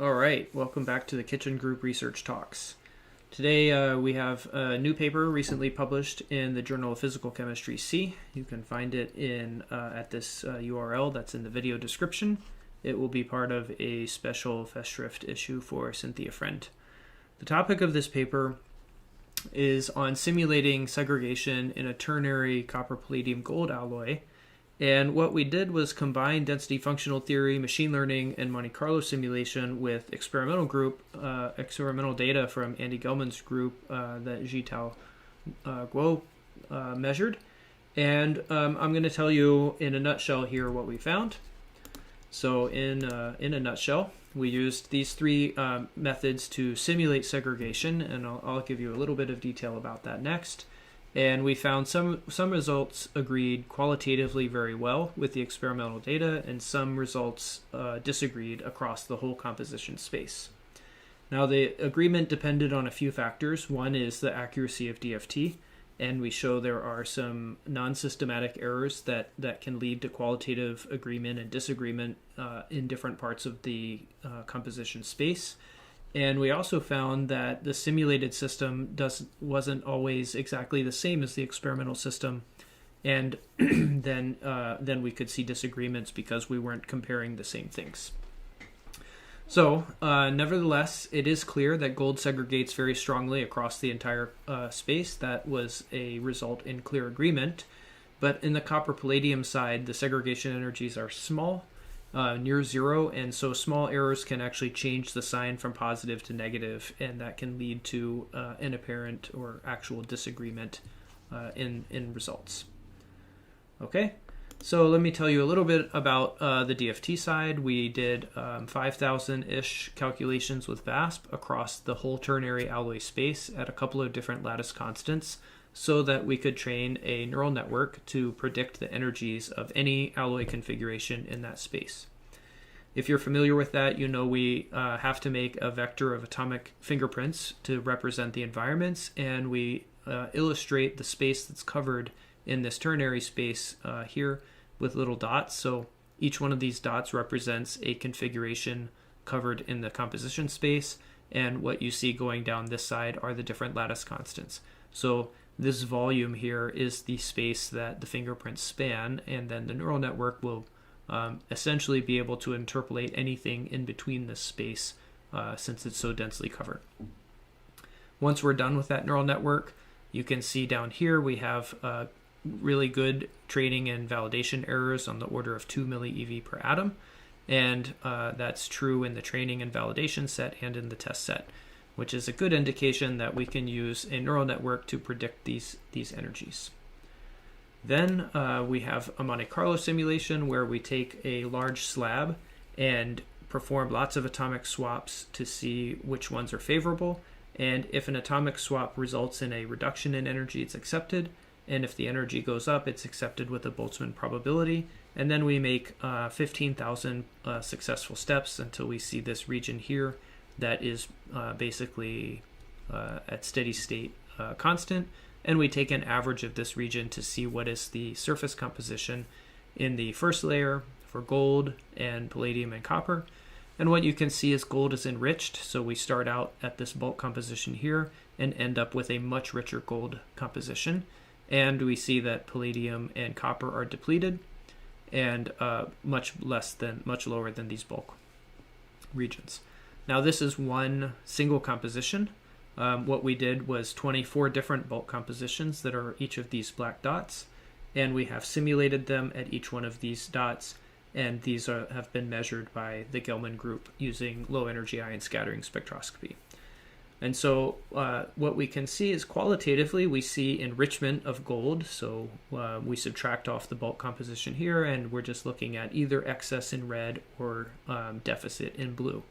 All right, welcome back to the Kitchen Group Research Talks. Today we have a new paper recently published in the Journal of Physical Chemistry C. You can find it at this URL that's in the video description. It will be part of a special Festschrift issue for Cynthia Friend. The topic of this paper is on simulating segregation in a ternary copper palladium gold alloy. And what we did was combine density functional theory, machine learning, and Monte Carlo simulation with experimental data from Andy Gelman's group that Zhitao Guo measured. And I'm going to tell you in a nutshell here what we found. So in a nutshell, we used these three methods to simulate segregation, and I'll give you a little bit of detail about that next. And we found some results agreed qualitatively very well with the experimental data, and some results disagreed across the whole composition space. Now, the agreement depended on a few factors. One is the accuracy of DFT, and we show there are some non-systematic errors that can lead to qualitative agreement and disagreement in different parts of the composition space. And we also found that the simulated system wasn't always exactly the same as the experimental system, and then we could see disagreements because we weren't comparing the same things. So, nevertheless, it is clear that gold segregates very strongly across the entire space. That was a result in clear agreement. But in the copper palladium side, the segregation energies are small, near zero, and so small errors can actually change the sign from positive to negative, and that can lead to an apparent or actual disagreement in results. Okay, so let me tell you a little bit about the DFT side. We did 5,000-ish calculations with VASP across the whole ternary alloy space at a couple of different lattice constants, so that we could train a neural network to predict the energies of any alloy configuration in that space. If you're familiar with that, you know we have to make a vector of atomic fingerprints to represent the environments, and we illustrate the space that's covered in this ternary space here with little dots. So each one of these dots represents a configuration covered in the composition space, and what you see going down this side are the different lattice constants. So this volume here is the space that the fingerprints span, and then the neural network will essentially be able to interpolate anything in between this space since it's so densely covered. Once we're done with that neural network, you can see down here we have really good training and validation errors on the order of 2 millieV per atom, and that's true in the training and validation set and in the test set, which is a good indication that we can use a neural network to predict these energies. Then we have a Monte Carlo simulation where we take a large slab and perform lots of atomic swaps to see which ones are favorable. And if an atomic swap results in a reduction in energy, it's accepted. And if the energy goes up, it's accepted with a Boltzmann probability. And then we make 15,000 successful steps until we see this region here that is basically at steady state constant, and we take an average of this region to see what is the surface composition in the first layer for gold and palladium and copper. And what you can see is gold is enriched, so we start out at this bulk composition here and end up with a much richer gold composition, and we see that palladium and copper are depleted and much lower than these bulk regions. Now this is one single composition. What we did was 24 different bulk compositions that are each of these black dots, and we have simulated them at each one of these dots, and these have been measured by the Gelman group using low energy ion scattering spectroscopy. And so what we can see is qualitatively we see enrichment of gold, so we subtract off the bulk composition here, and we're just looking at either excess in red or deficit in blue.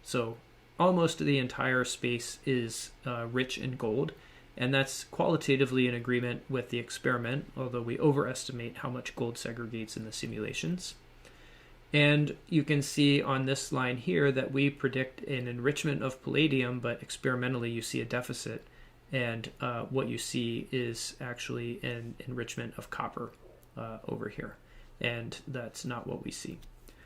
So almost the entire space is rich in gold, and that's qualitatively in agreement with the experiment, although we overestimate how much gold segregates in the simulations. And you can see on this line here that we predict an enrichment of palladium, but experimentally you see a deficit, and what you see is actually an enrichment of copper over here, and that's not what we see.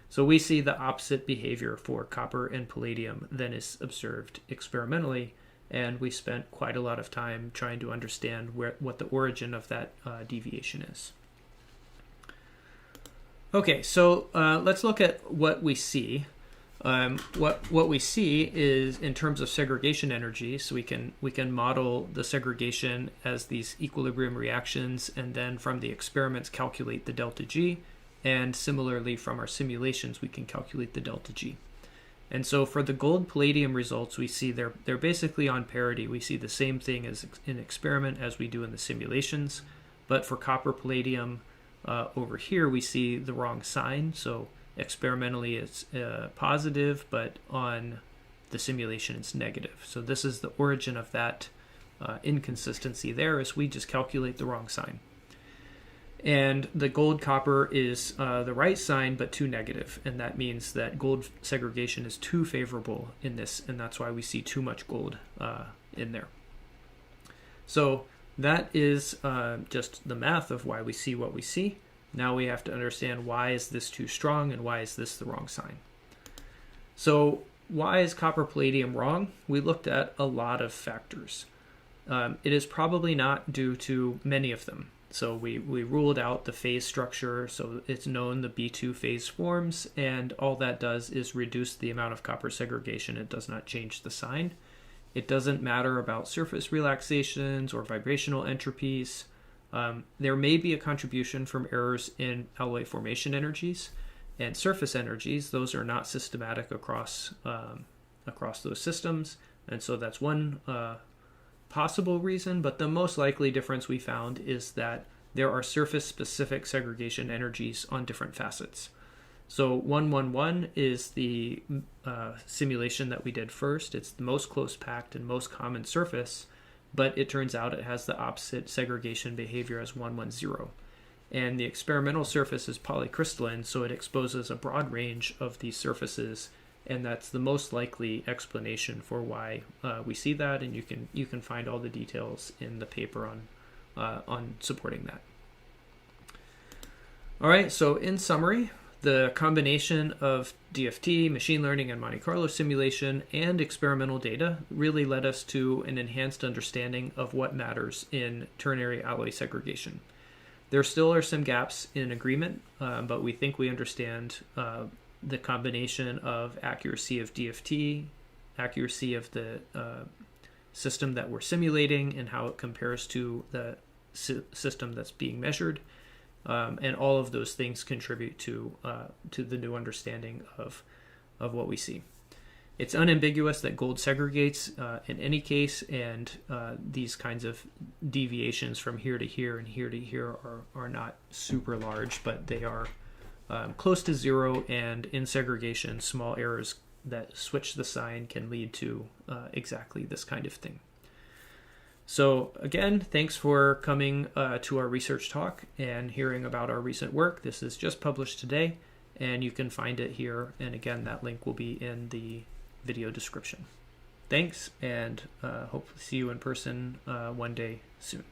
So we see the opposite behavior for copper and palladium than is observed experimentally, and we spent quite a lot of time trying to understand what the origin of that deviation is. Okay, so let's look at what we see. What we see is in terms of segregation energy. So we can model the segregation as these equilibrium reactions, and then from the experiments calculate the delta G, and similarly from our simulations we can calculate the delta G. And so for the gold palladium results, we see they're basically on parity. We see the same thing as in experiment as we do in the simulations, but for copper palladium over here we see the wrong sign. So experimentally it's positive, but on the simulation it's negative. So this is the origin of that inconsistency there, is we just calculate the wrong sign. And the gold copper is the right sign but too negative, and that means that gold segregation is too favorable in this, and that's why we see too much gold in there. So that is just the math of why we see what we see. Now we have to understand, why is this too strong and why is this the wrong sign? So why is copper palladium wrong? We looked at a lot of factors. It is probably not due to many of them. So we ruled out the phase structure, so it's known the B2 phase forms, and all that does is reduce the amount of copper segregation. It does not change the sign. It doesn't matter about surface relaxations or vibrational entropies. There may be a contribution from errors in alloy formation energies and surface energies. Those are not systematic across those systems, and so that's one possible reason, but the most likely difference we found is that there are surface-specific segregation energies on different facets. So 111 is the simulation that we did first. It's the most close-packed and most common surface, but it turns out it has the opposite segregation behavior as 110. And the experimental surface is polycrystalline, so it exposes a broad range of these surfaces, and that's the most likely explanation for why we see that, and you can find all the details in the paper on supporting that. All right, so in summary, the combination of DFT, machine learning, and Monte Carlo simulation and experimental data really led us to an enhanced understanding of what matters in ternary alloy segregation. There still are some gaps in agreement, but we think we understand the combination of accuracy of DFT, accuracy of the system that we're simulating, and how it compares to the system that's being measured. And all of those things contribute to the new understanding of what we see. It's unambiguous that gold segregates in any case, and these kinds of deviations from here to here and here to here are not super large, but they are close to zero, and in segregation, small errors that switch the sign can lead to exactly this kind of thing. So again, thanks for coming to our research talk and hearing about our recent work. This is just published today, and you can find it here. And again, that link will be in the video description. Thanks, and hope to see you in person one day soon.